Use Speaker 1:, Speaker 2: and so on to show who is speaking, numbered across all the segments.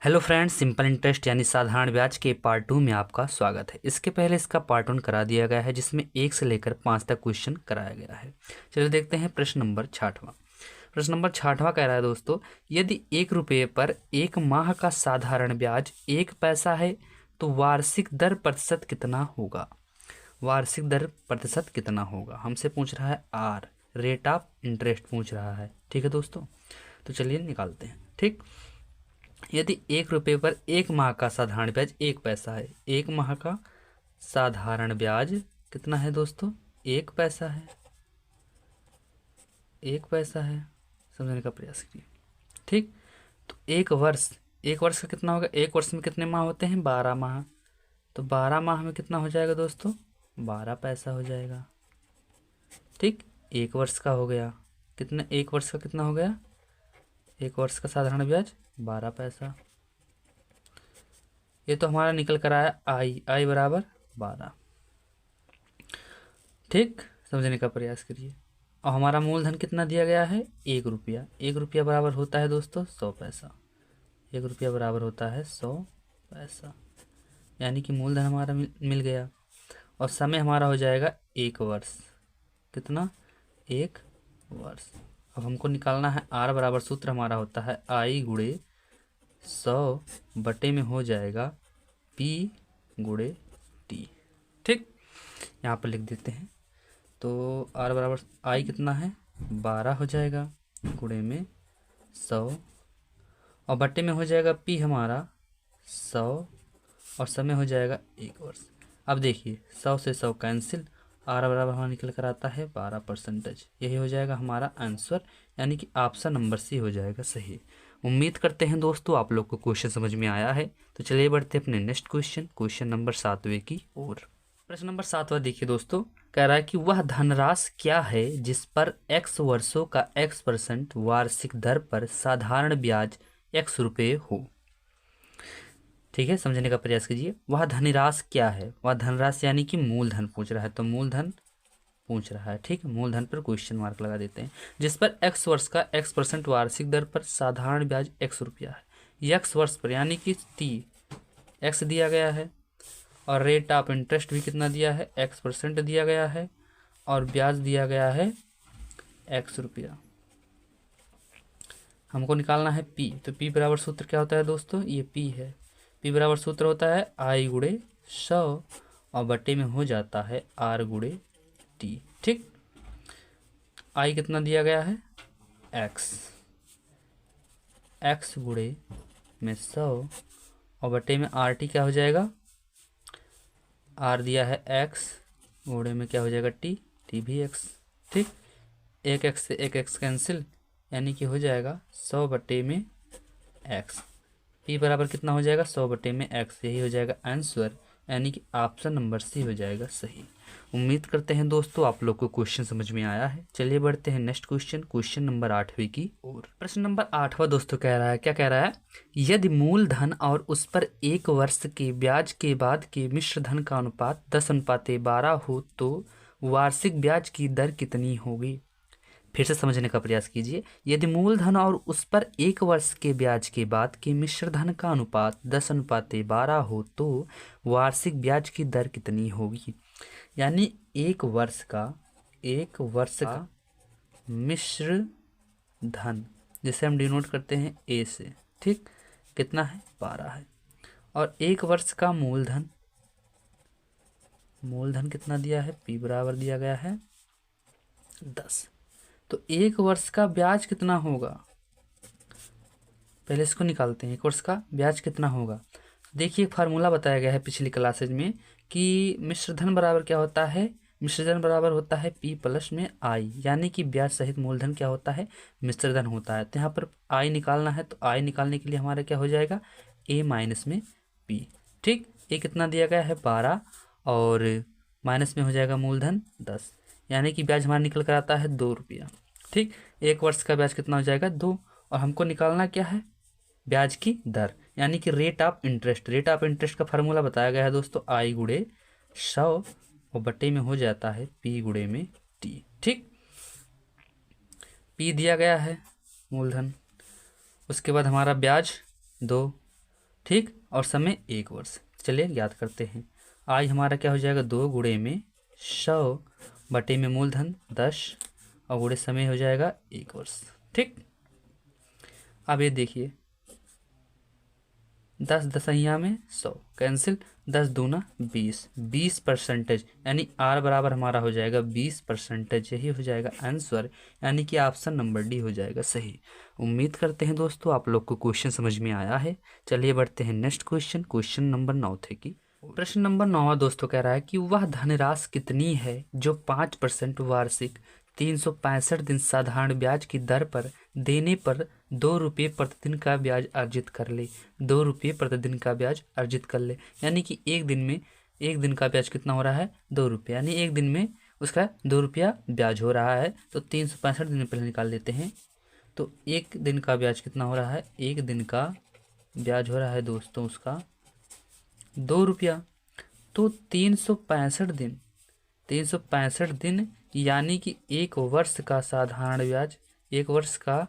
Speaker 1: Hello friends, simple interest यानी साधारण ब्याज के पार्ट 2 में आपका स्वागत है। इसके पहले इसका पार्ट 1 करा दिया गया है जिसमें 1 से लेकर 5 तक क्वेश्चन कराया गया है। चलिए देखते हैं प्रश्न नंबर 6वां। प्रश्न नंबर 6वां कह रहा है दोस्तों, यदि 1 रुपये पर 1 माह का साधारण ब्याज 1 पैसा है तो वार्षिक दर प्रतिशत कितना होगा। वार्षिक दर प्रतिशत कितना होगा हमसे पूछ रहा है। आर रेट ऑफ इंटरेस्ट पूछ रहा है। ठीक है दोस्तों, तो चलिए निकालते हैं। ठीक, यदि 1 रुपये पर 1 माह का साधारण ब्याज 1 पैसा है, 1 माह का साधारण ब्याज कितना है दोस्तों, 1 पैसा है। 1 पैसा है, समझने का प्रयास कीजिए। ठीक, तो 1 वर्ष का कितना होगा। 1 वर्ष में कितने माह होते हैं, 12 माह। तो 12 माह में कितना हो जाएगा दोस्तों, 12 पैसा हो जाएगा। ठीक, 1 वर्ष का हो गया। कितने, 1 वर्ष का कितना हो गया, 1 वर्ष का साधारण ब्याज 12 पैसा। ये तो हमारा निकल कर आया आई बराबर 12। ठीक, समझने का प्रयास करिए। और हमारा मूलधन कितना दिया गया है, 1 रुपया। 1 रुपया बराबर होता है दोस्तों 100 पैसा। 1 रुपया बराबर होता है 100 पैसा, यानी कि मूलधन हमारा मिल गया। और समय हमारा हो जाएगा 1 वर्ष। कितना, 1 वर्ष। अब हमको निकालना है आर बराबर, सूत्र हमारा होता है आई गुणे 100 बटे में हो जाएगा पी गुणे टी। ठीक, यहाँ पर लिख देते हैं। तो आर बराबर आई कितना है, 12 हो जाएगा, गुणे में 100 और बटे में हो जाएगा पी हमारा 100 और समय हो जाएगा 1 वर्ष। अब देखिए 100 से 100 कैंसिल, आर बराबर हमारा निकल कर आता है 12%। यही हो जाएगा हमारा आंसर, यानी कि ऑप्शन नंबर सी हो जाएगा सही। उम्मीद करते हैं दोस्तों आप लोग को क्वेश्चन समझ में आया है। तो चलिए बढ़ते हैं अपने नेक्स्ट क्वेश्चन नंबर 7वें की ओर। प्रश्न नंबर 7वां देखिए दोस्तों, कह रहा है कि वह धनराशि क्या है जिस पर x वर्षों का x% वार्षिक दर पर साधारण ब्याज x रुपये हो। ठीक है, समझने का प्रयास कीजिए। वह धनराशि क्या है, वह धनराशि यानी कि मूलधन पूछ रहा है, तो मूलधन पूछ रहा है। ठीक, मूलधन पर क्वेश्चन मार्क लगा देते हैं। जिस पर x वर्ष का x% वार्षिक दर पर साधारण ब्याज x रुपया है। x वर्ष पर यानी कि x दिया गया है और रेट ऑफ इंटरेस्ट भी कितना दिया है, x% दिया गया है और ब्याज दिया गया है x रुपया। हमको निकालना है p। तो p बराबर सूत्र क्या होता है दोस्तों, ये p है। p बराबर सूत्र होता है आई गुणे 100 और बटे में हो जाता है r गुणे t। ठीक, i कितना दिया गया है, x गुणे में 100 और बटे में RT क्या हो जाएगा, R दिया है x गुणे में क्या हो जाएगा t भी x। ठीक, एक x से एक x कैंसिल, यानी कि हो जाएगा 100 बटे में x। p बराबर कितना हो जाएगा, 100 बटे में x। यही हो जाएगा आंसर, यानी कि ऑप्शन नंबर सी हो जाएगा सही। उम्मीद करते हैं दोस्तों आप लोग को क्वेश्चन समझ में आया है। चलिए बढ़ते हैं नेक्स्ट क्वेश्चन नंबर 8वें की ओर। प्रश्न नंबर 8वां दोस्तों कह रहा है, क्या कह रहा है, यदि मूलधन और उस पर 1 वर्ष के ब्याज के बाद के मिश्र धन का अनुपात 10:12 हो तो वार्षिक ब्याज की दर कितनी होगी। फिर से समझने का प्रयास कीजिए। यदि मूलधन और उस पर 1 वर्ष के ब्याज के बाद के मिश्र धन का अनुपात 10:12 हो तो वार्षिक ब्याज की दर कितनी होगी। यानी 1 वर्ष का मिश्र धन, जिसे हम डिनोट करते हैं ए से। ठीक, कितना है, 12 है। और 1 वर्ष का मूलधन कितना दिया है, पी बराबर दिया गया है 10। तो 1 वर्ष का ब्याज कितना होगा, पहले इसको निकालते हैं। 1 वर्ष का ब्याज कितना होगा। देखिए फार्मूला बताया गया है पिछली क्लासेज में कि मिश्रधन बराबर क्या होता है, मिश्रधन बराबर होता है p प्लस में i, यानी कि ब्याज सहित मूलधन क्या होता है, मिश्रधन होता है। तो यहाँ पर i निकालना है, तो i निकालने के लिए हमारा क्या हो जाएगा, a माइनस में p। ठीक, a कितना दिया गया है 12 और माइनस में हो जाएगा मूलधन 10, यानी कि ब्याज हमारा निकल कर आता है 2 रुपया। ठीक, 1 वर्ष का ब्याज कितना हो जाएगा 2, और हमको निकालना क्या है, ब्याज की दर, यानी कि rate of interest. Rate of interest का फार्मूला बताया गया है दोस्तों आई गुणे 100 और बटे में हो जाता है पी गुणे में टी। ठीक, पी दिया गया है मूलधन, उसके बाद हमारा ब्याज 2 ठीक, और समय 1 वर्ष। चलिए ज्ञात करते हैं। आई हमारा क्या हो जाएगा 2 गुणे में 100 बटे में मूलधन 10 और गुणे समय हो जाएगा 1 वर्ष। ठीक, अब ये देखिए 10 दसहिया में 100 कैंसिल, 10 दूना 20% यानी आर बराबर हमारा हो जाएगा 20%। यही हो जाएगा आंसर, यानी कि ऑप्शन नंबर डी हो जाएगा सही। उम्मीद करते हैं दोस्तों आप लोग को क्वेश्चन समझ में आया है। चलिए बढ़ते हैं नेक्स्ट क्वेश्चन, क्वेश्चन नंबर 9 थे की। प्रश्न नंबर 9 दोस्तों कह रहा है कि वह धनराशि कितनी है जो 5% वार्षिक 365 दिन साधारण ब्याज की दर पर देने पर 2 रुपये प्रतिदिन का ब्याज अर्जित कर ले। 2 रुपये प्रतिदिन का ब्याज अर्जित कर ले, यानी कि एक दिन का ब्याज कितना हो रहा है 2 रुपये, यानी एक दिन में उसका 2 रुपया ब्याज हो रहा है। तो 365 दिन पहले निकाल लेते हैं। तो एक दिन का ब्याज कितना हो रहा है, एक दिन का ब्याज हो रहा है दोस्तों उसका 2 रुपया। तो 365 दिन यानी कि 1 वर्ष का साधारण ब्याज, 1 वर्ष का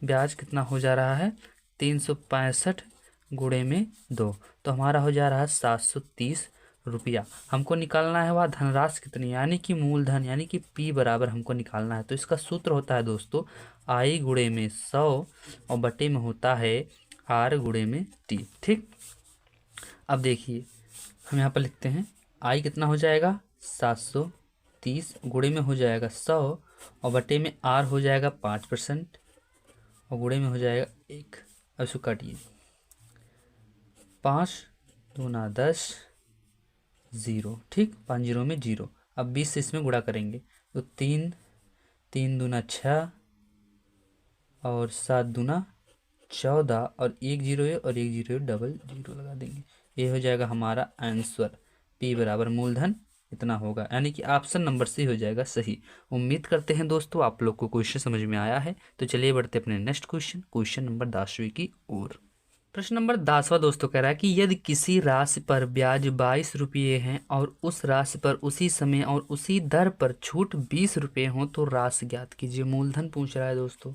Speaker 1: ब्याज कितना हो जा रहा है 365 गुणे में 2, तो हमारा हो जा रहा है 730 रुपया। हमको निकालना है वह धनराशि कितनी, यानी कि मूलधन, यानी कि पी बराबर हमको निकालना है। तो इसका सूत्र होता है दोस्तों आई गुणे में 100 और बटे में होता है आर गुणे में टी। ठीक, अब देखिए हम यहाँ पर लिखते हैं आई कितना हो जाएगा 730 गुणे में हो जाएगा 100 और बटे में आर हो जाएगा 5% और गुणे में हो जाएगा 1। अब इसको काटिए 5 दूना 10 0। ठीक, 5 0 में 0। अब 20 से इसमें गुणा करेंगे तो 3 दूना 6 और 7 दूना 14 और 1 0 है और 1 0 डबल 0 लगा देंगे। ये हो जाएगा हमारा आंसर, पी बराबर मूलधन इतना होगा, यानी कि ऑप्शन नंबर सी हो जाएगा सही। उम्मीद करते हैं दोस्तों आप लोग को क्वेश्चन समझ में आया है। तो चलिए बढ़ते अपने नेक्स्ट क्वेश्चन, क्वेश्चन नंबर 10वीं की ओर। प्रश्न नंबर 10वां दोस्तों कह रहा है कि यदि किसी राशि पर ब्याज 22 रुपये हैं और उस राशि पर उसी समय और उसी दर पर छूट 20 रुपये हो तो राशि ज्ञात कीजिए। मूलधन पूछ रहा है दोस्तों,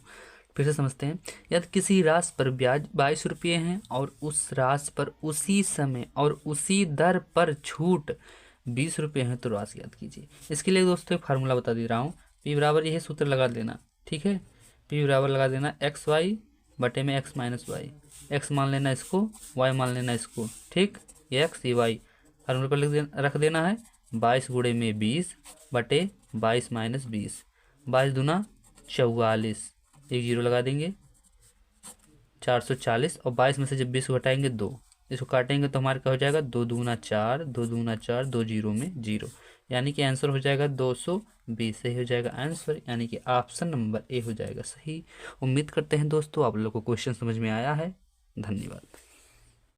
Speaker 1: फिर से समझते हैं। यदि किसी राशि पर ब्याज 22 रुपये हैं और उस राशि पर उसी समय और उसी दर पर छूट 20 रुपये हैं तो राशि ज्ञात कीजिए। इसके लिए दोस्तों एक फार्मूला बता दे रहा हूँ, पी बराबर यही सूत्र लगा देना। ठीक है, पी बराबर लगा देना एक्स वाई बटे में एक्स माइनस वाई। एक्स मान लेना इसको, वाई मान लेना इसको। ठीक, ये एक्स ये वाई फार्मूले पर रख देना है। 22 गुणे में 20 बटे 22 माइनस 20, 22 दूना 44, 1 0 लगा देंगे 440 और 22 में से जब 20 को घटाएंगे 2, इसको काटेंगे तो हमारे क्या हो जाएगा 2 दूना 4, 2 दूना 4, 2 0 में 0, यानी कि आंसर हो जाएगा 220। सही हो जाएगा आंसर, यानी कि ऑप्शन नंबर ए हो जाएगा सही। उम्मीद करते हैं दोस्तों आप लोग को क्वेश्चन समझ में आया है। धन्यवाद।